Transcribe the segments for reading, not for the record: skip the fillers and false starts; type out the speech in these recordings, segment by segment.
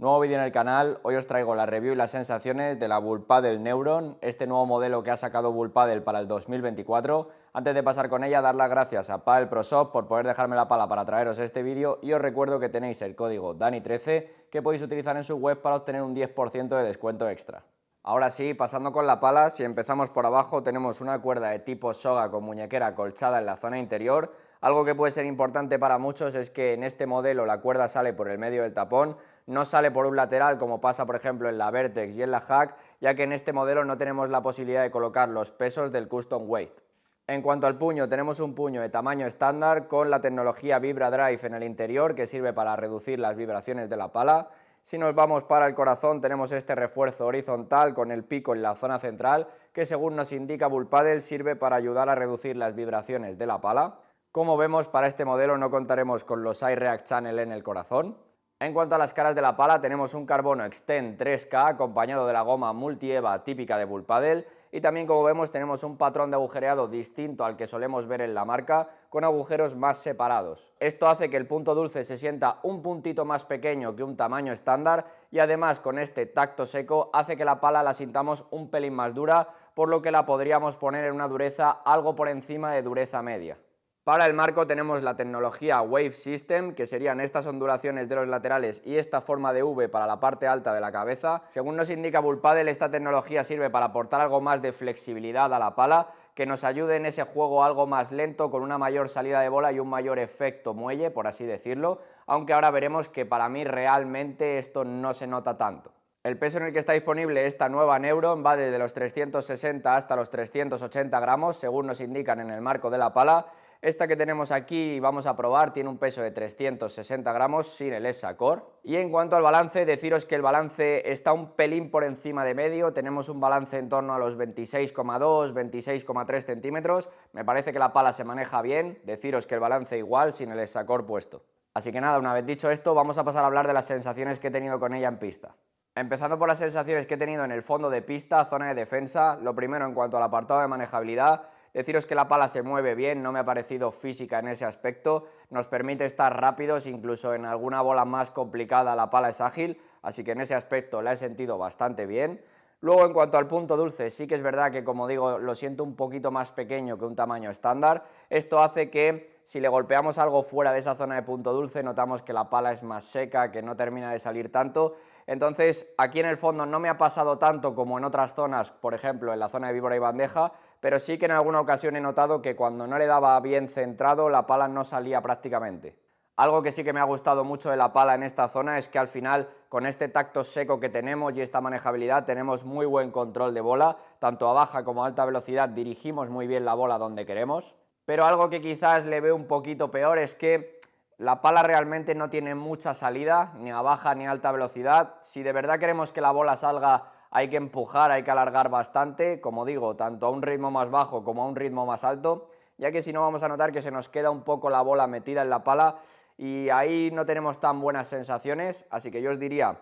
Nuevo vídeo en el canal. Hoy os traigo la review y las sensaciones de la Bull Paddle Neuron, este nuevo modelo que ha sacado Bull Paddle para el 2024. Antes de pasar con ella, dar las gracias a Padel Pro Shop por poder dejarme la pala para traeros este vídeo, y os recuerdo que tenéis el código DANI13 que podéis utilizar en su web para obtener un 10% de descuento extra. Ahora sí, pasando con la pala, si empezamos por abajo, tenemos una cuerda de tipo soga con muñequera colchada en la zona interior. Algo que puede ser importante para muchos es que en este modelo la cuerda sale por el medio del tapón, no sale por un lateral como pasa por ejemplo en la Vertex y en la Hack, ya que en este modelo no tenemos la posibilidad de colocar los pesos del Custom Weight. En cuanto al puño, tenemos un puño de tamaño estándar con la tecnología Vibra Drive en el interior, que sirve para reducir las vibraciones de la pala. Si nos vamos para el corazón, tenemos este refuerzo horizontal con el pico en la zona central, que según nos indica Bull Paddle sirve para ayudar a reducir las vibraciones de la pala. Como vemos, para este modelo no contaremos con los iReact Channel en el corazón. En cuanto a las caras de la pala, tenemos un carbono Extend 3K acompañado de la goma Multi-EVA típica de Bull Paddle, y también, como vemos, tenemos un patrón de agujereado distinto al que solemos ver en la marca, con agujeros más separados. Esto hace que el punto dulce se sienta un puntito más pequeño que un tamaño estándar, y además con este tacto seco hace que la pala la sintamos un pelín más dura, por lo que la podríamos poner en una dureza algo por encima de dureza media. Para el marco tenemos la tecnología Wave System, que serían estas ondulaciones de los laterales y esta forma de V para la parte alta de la cabeza. Según nos indica Bull Paddle, esta tecnología sirve para aportar algo más de flexibilidad a la pala, que nos ayude en ese juego algo más lento, con una mayor salida de bola y un mayor efecto muelle, por así decirlo, aunque ahora veremos que para mí realmente esto no se nota tanto. El peso en el que está disponible esta nueva Neuron va desde los 360 hasta los 380 gramos, según nos indican en el marco de la pala. Esta que tenemos aquí vamos a probar tiene un peso de 360 gramos sin el ESA Core. Y en cuanto al balance, deciros que el balance está un pelín por encima de medio. Tenemos un balance en torno a los 26,2, 26,3 centímetros. Me parece que la pala se maneja bien. Deciros que el balance igual sin el ESA Core puesto. Así que nada, una vez dicho esto, vamos a pasar a hablar de las sensaciones que he tenido con ella en pista. Empezando por las sensaciones que he tenido en el fondo de pista, zona de defensa. Lo primero, en cuanto al apartado de manejabilidad, deciros que la pala se mueve bien, no me ha parecido física en ese aspecto, nos permite estar rápidos, incluso en alguna bola más complicada la pala es ágil, así que en ese aspecto la he sentido bastante bien. Luego, en cuanto al punto dulce, sí que es verdad que, como digo, lo siento un poquito más pequeño que un tamaño estándar. Esto hace que si le golpeamos algo fuera de esa zona de punto dulce, notamos que la pala es más seca, que no termina de salir tanto. Entonces, aquí en el fondo no me ha pasado tanto como en otras zonas, por ejemplo en la zona de víbora y bandeja, pero sí que en alguna ocasión he notado que cuando no le daba bien centrado, la pala no salía prácticamente. Algo que sí que me ha gustado mucho de la pala en esta zona es que al final, con este tacto seco que tenemos y esta manejabilidad, tenemos muy buen control de bola, tanto a baja como a alta velocidad dirigimos muy bien la bola donde queremos. Pero algo que quizás le veo un poquito peor es que la pala realmente no tiene mucha salida, ni a baja ni a alta velocidad. Si de verdad queremos que la bola salga, hay que empujar, hay que alargar bastante, como digo, tanto a un ritmo más bajo como a un ritmo más alto, ya que si no vamos a notar que se nos queda un poco la bola metida en la pala y ahí no tenemos tan buenas sensaciones. Así que yo os diría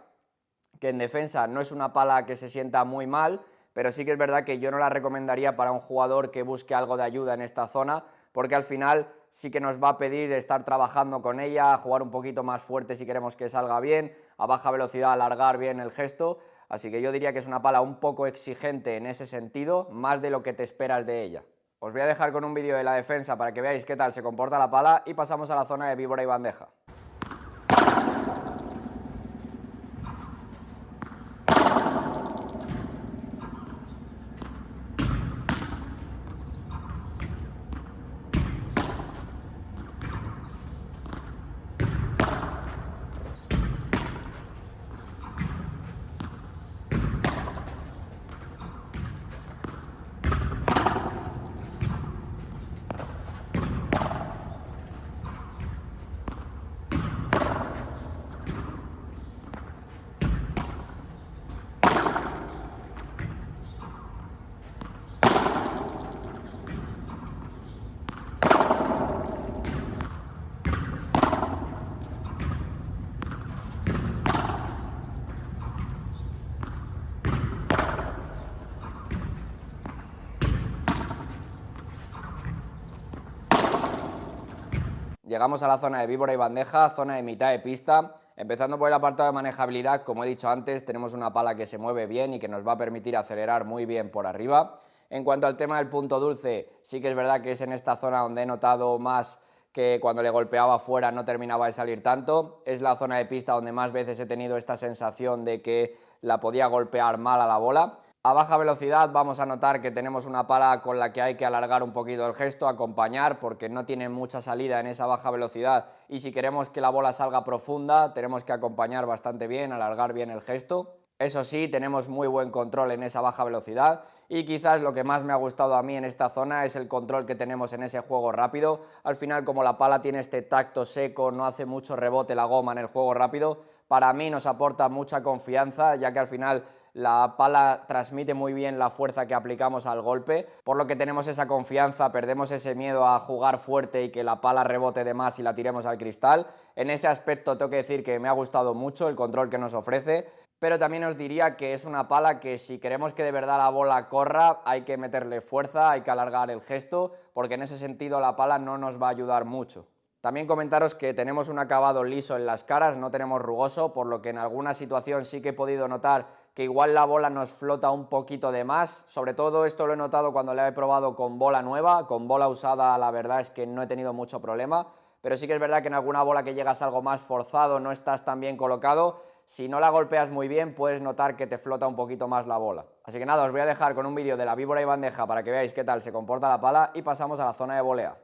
que en defensa no es una pala que se sienta muy mal, pero sí que es verdad que yo no la recomendaría para un jugador que busque algo de ayuda en esta zona, porque al final sí que nos va a pedir estar trabajando con ella, jugar un poquito más fuerte si queremos que salga bien, a baja velocidad alargar bien el gesto, así que yo diría que es una pala un poco exigente en ese sentido, más de lo que te esperas de ella. Os voy a dejar con un vídeo de la defensa para que veáis qué tal se comporta la pala y pasamos a la zona de víbora y bandeja. Llegamos a la zona de víbora y bandeja, zona de mitad de pista. Empezando por el apartado de manejabilidad, como he dicho antes, tenemos una pala que se mueve bien y que nos va a permitir acelerar muy bien por arriba. En cuanto al tema del punto dulce, sí que es verdad que es en esta zona donde he notado más que cuando le golpeaba fuera no terminaba de salir tanto. Es la zona de pista donde más veces he tenido esta sensación de que la podía golpear mal a la bola. A baja velocidad vamos a notar que tenemos una pala con la que hay que alargar un poquito el gesto, acompañar, porque no tiene mucha salida en esa baja velocidad y si queremos que la bola salga profunda tenemos que acompañar bastante bien, alargar bien el gesto. Eso sí, tenemos muy buen control en esa baja velocidad y quizás lo que más me ha gustado a mí en esta zona es el control que tenemos en ese juego rápido. Al final, como la pala tiene este tacto seco, no hace mucho rebote la goma en el juego rápido, para mí nos aporta mucha confianza, ya que al final la pala transmite muy bien la fuerza que aplicamos al golpe, por lo que tenemos esa confianza, perdemos ese miedo a jugar fuerte y que la pala rebote de más y la tiremos al cristal. En ese aspecto tengo que decir que me ha gustado mucho el control que nos ofrece, pero también os diría que es una pala que si queremos que de verdad la bola corra hay que meterle fuerza, hay que alargar el gesto, porque en ese sentido la pala no nos va a ayudar mucho. También comentaros que tenemos un acabado liso en las caras, no tenemos rugoso, por lo que en alguna situación sí que he podido notar que igual la bola nos flota un poquito de más. Sobre todo esto lo he notado cuando la he probado con bola nueva, con bola usada la verdad es que no he tenido mucho problema, pero sí que es verdad que en alguna bola que llegas algo más forzado, no estás tan bien colocado, si no la golpeas muy bien puedes notar que te flota un poquito más la bola. Así que nada, os voy a dejar con un vídeo de la víbora y bandeja para que veáis qué tal se comporta la pala y pasamos a la zona de volea.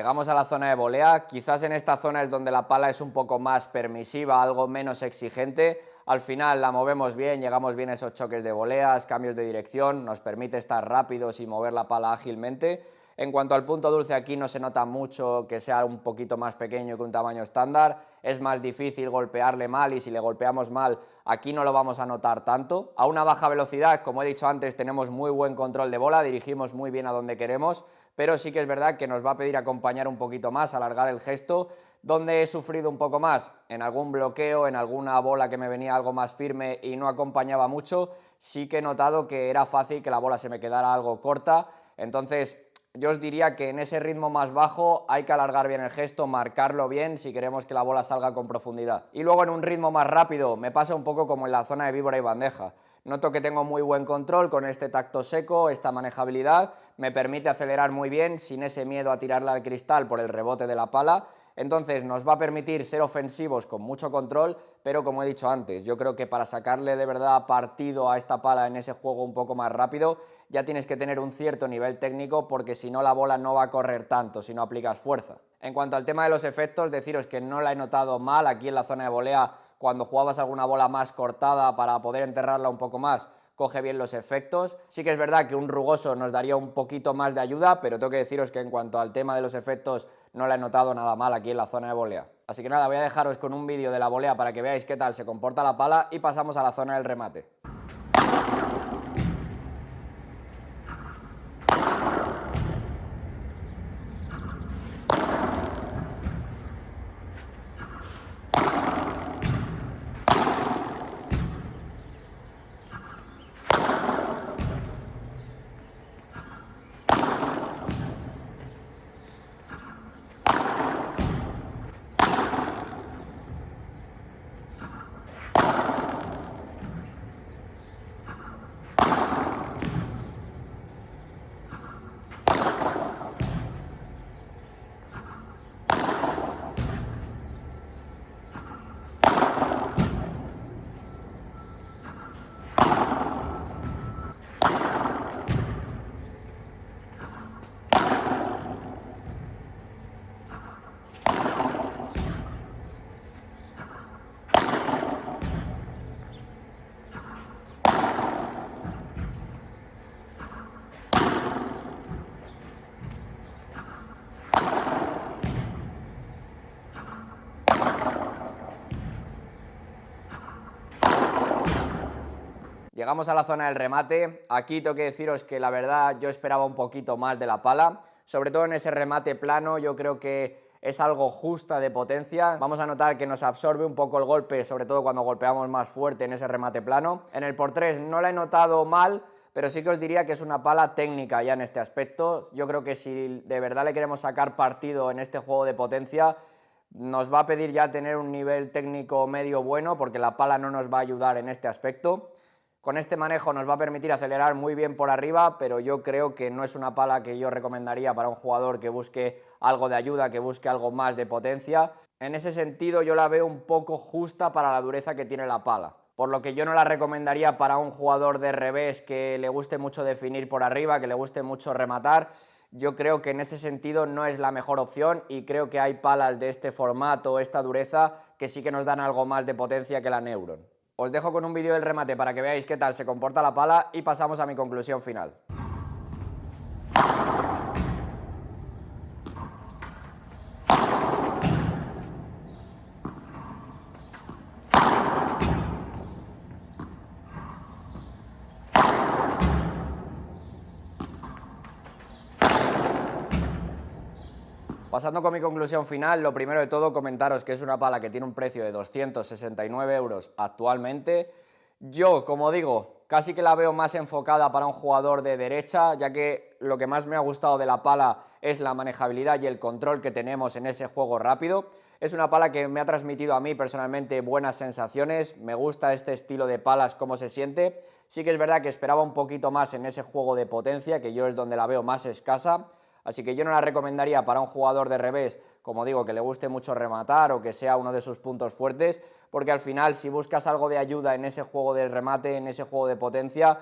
Llegamos a la zona de volea, quizás en esta zona es donde la pala es un poco más permisiva, algo menos exigente. Al final la movemos bien, llegamos bien a esos choques de voleas, cambios de dirección, nos permite estar rápidos y mover la pala ágilmente. En cuanto al punto dulce, aquí no se nota mucho que sea un poquito más pequeño que un tamaño estándar, es más difícil golpearle mal y si le golpeamos mal aquí no lo vamos a notar tanto. A una baja velocidad, como he dicho antes, tenemos muy buen control de bola, dirigimos muy bien a donde queremos, pero sí que es verdad que nos va a pedir acompañar un poquito más, alargar el gesto. Donde he sufrido un poco más, en algún bloqueo, en alguna bola que me venía algo más firme y no acompañaba mucho, sí que he notado que era fácil que la bola se me quedara algo corta, entonces yo os diría que en ese ritmo más bajo hay que alargar bien el gesto, marcarlo bien si queremos que la bola salga con profundidad. Y luego en un ritmo más rápido me pasa un poco como en la zona de víbora y bandeja. Noto que tengo muy buen control con este tacto seco, esta manejabilidad, me permite acelerar muy bien sin ese miedo a tirarla al cristal por el rebote de la pala. Entonces nos va a permitir ser ofensivos con mucho control, pero como he dicho antes, yo creo que para sacarle de verdad partido a esta pala en ese juego un poco más rápido, ya tienes que tener un cierto nivel técnico porque si no la bola no va a correr tanto si no aplicas fuerza. En cuanto al tema de los efectos, deciros que no la he notado mal aquí en la zona de volea cuando jugabas alguna bola más cortada para poder enterrarla un poco más, coge bien los efectos. Sí que es verdad que un rugoso nos daría un poquito más de ayuda, pero tengo que deciros que en cuanto al tema de los efectos no la he notado nada mal aquí en la zona de volea. Así que nada, voy a dejaros con un vídeo de la volea para que veáis qué tal se comporta la pala y pasamos a la zona del remate. Llegamos a la zona del remate. Aquí tengo que deciros que la verdad yo esperaba un poquito más de la pala, sobre todo en ese remate plano. Yo creo que es algo justa de potencia. Vamos a notar que nos absorbe un poco el golpe, sobre todo cuando golpeamos más fuerte en ese remate plano. En el por 3 no la he notado mal, pero sí que os diría que es una pala técnica ya en este aspecto. Yo creo que si de verdad le queremos sacar partido en este juego de potencia, nos va a pedir ya tener un nivel técnico medio bueno, porque la pala no nos va a ayudar en este aspecto. Con este manejo nos va a permitir acelerar muy bien por arriba, pero yo creo que no es una pala que yo recomendaría para un jugador que busque algo de ayuda, que busque algo más de potencia. En ese sentido yo la veo un poco justa para la dureza que tiene la pala, por lo que yo no la recomendaría para un jugador de revés que le guste mucho definir por arriba, que le guste mucho rematar. Yo creo que en ese sentido no es la mejor opción y creo que hay palas de este formato, esta dureza, que sí que nos dan algo más de potencia que la Neuron. Os dejo con un vídeo del remate para que veáis qué tal se comporta la pala y pasamos a mi conclusión final. Pasando con mi conclusión final, lo primero de todo comentaros que es una pala que tiene un precio de 269 euros actualmente. Yo, como digo, casi que la veo más enfocada para un jugador de derecha, ya que lo que más me ha gustado de la pala es la manejabilidad y el control que tenemos en ese juego rápido. Es una pala que me ha transmitido a mí personalmente buenas sensaciones, me gusta este estilo de palas, cómo se siente. Sí que es verdad que esperaba un poquito más en ese juego de potencia, que yo es donde la veo más escasa. Así que yo no la recomendaría para un jugador de revés, como digo, que le guste mucho rematar o que sea uno de sus puntos fuertes, porque al final si buscas algo de ayuda en ese juego de remate, en ese juego de potencia,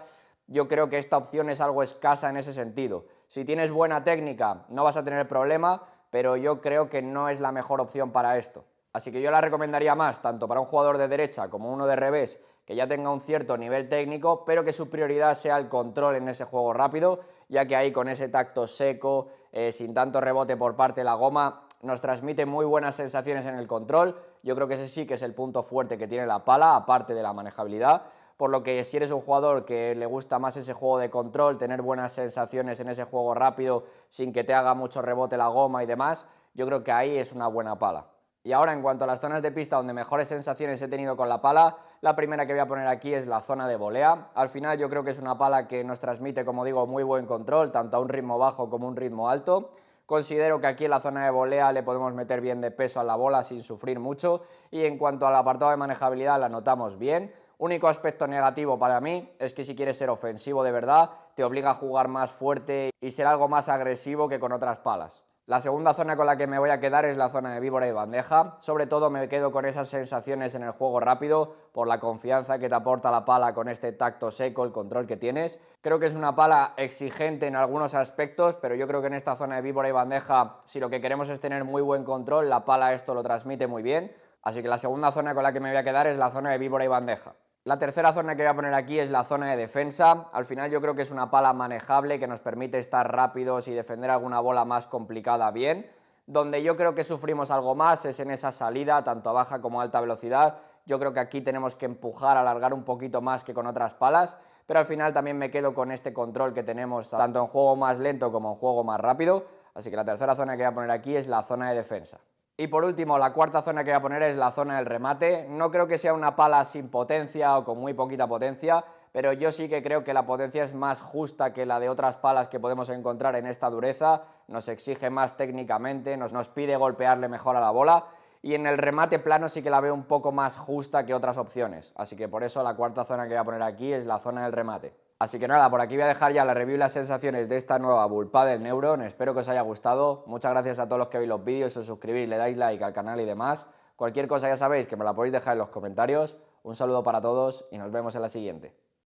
yo creo que esta opción es algo escasa en ese sentido. Si tienes buena técnica no vas a tener problema, pero yo creo que no es la mejor opción para esto. Así que yo la recomendaría más tanto para un jugador de derecha como uno de revés, que ya tenga un cierto nivel técnico, pero que su prioridad sea el control en ese juego rápido, ya que ahí con ese tacto seco, sin tanto rebote por parte de la goma, nos transmite muy buenas sensaciones en el control. Yo creo que ese sí que es el punto fuerte que tiene la pala, aparte de la manejabilidad, por lo que si eres un jugador que le gusta más ese juego de control, tener buenas sensaciones en ese juego rápido, sin que te haga mucho rebote la goma y demás, yo creo que ahí es una buena pala. Y ahora, en cuanto a las zonas de pista donde mejores sensaciones he tenido con la pala, la primera que voy a poner aquí es la zona de volea. Al final yo creo que es una pala que nos transmite, como digo, muy buen control, tanto a un ritmo bajo como a un ritmo alto. Considero que aquí en la zona de volea le podemos meter bien de peso a la bola sin sufrir mucho, y en cuanto al apartado de manejabilidad la notamos bien. Único aspecto negativo para mí es que si quieres ser ofensivo de verdad, te obliga a jugar más fuerte y ser algo más agresivo que con otras palas. La segunda zona con la que me voy a quedar es la zona de víbora y bandeja. Sobre todo me quedo con esas sensaciones en el juego rápido por la confianza que te aporta la pala con este tacto seco, el control que tienes. Creo que es una pala exigente en algunos aspectos, pero yo creo que en esta zona de víbora y bandeja, si lo que queremos es tener muy buen control, la pala esto lo transmite muy bien. Así que la segunda zona con la que me voy a quedar es la zona de víbora y bandeja. La tercera zona que voy a poner aquí es la zona de defensa. Al final yo creo que es una pala manejable que nos permite estar rápidos y defender alguna bola más complicada bien. Donde yo creo que sufrimos algo más es en esa salida, tanto a baja como a alta velocidad. Yo creo que aquí tenemos que empujar, alargar un poquito más que con otras palas, pero al final también me quedo con este control que tenemos tanto en juego más lento como en juego más rápido. Así que la tercera zona que voy a poner aquí es la zona de defensa. Y por último, la cuarta zona que voy a poner es la zona del remate. No creo que sea una pala sin potencia o con muy poquita potencia, pero yo sí que creo que la potencia es más justa que la de otras palas que podemos encontrar en esta dureza. Nos exige más técnicamente, nos pide golpearle mejor a la bola. Y en el remate plano sí que la veo un poco más justa que otras opciones. Así que por eso la cuarta zona que voy a poner aquí es la zona del remate. Así que nada, por aquí voy a dejar ya la review y las sensaciones de esta nueva Bullpad del Neuron. Espero que os haya gustado. Muchas gracias a todos los que veis los vídeos, os suscribís, le dais like al canal y demás. Cualquier cosa ya sabéis que me la podéis dejar en los comentarios. Un saludo para todos y nos vemos en la siguiente.